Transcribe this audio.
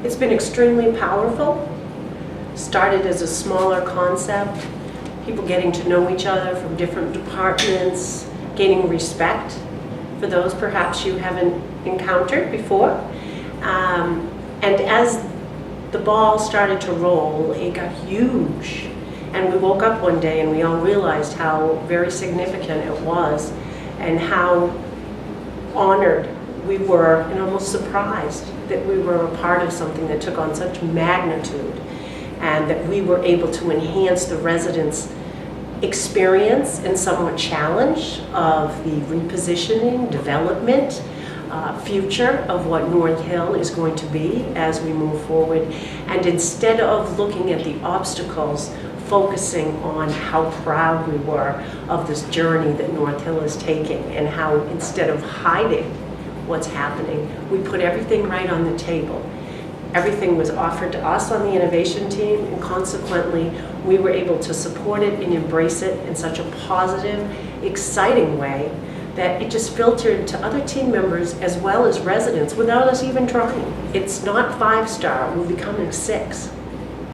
It's been extremely powerful. Started as a smaller concept, people getting to know each other from different departments, gaining respect for those perhaps you haven't encountered before. And as the ball started to roll, it got huge. And we woke up one day and we all realized how very significant it was and how honored we were and almost surprised that we were a part of something that took on such magnitude and that we were able to enhance the residents' experience and somewhat challenge of the repositioning, development, future of what North Hill is going to be as we move forward. And instead of looking at the obstacles, focusing on how proud we were of this journey that North Hill is taking and how instead of hiding what's happening, we put everything right on the table. Everything was offered to us on the innovation team, and consequently, we were able to support it and embrace it in such a positive, exciting way that it just filtered to other team members as well as residents without us even trying. It's not 5-star, we're becoming 6.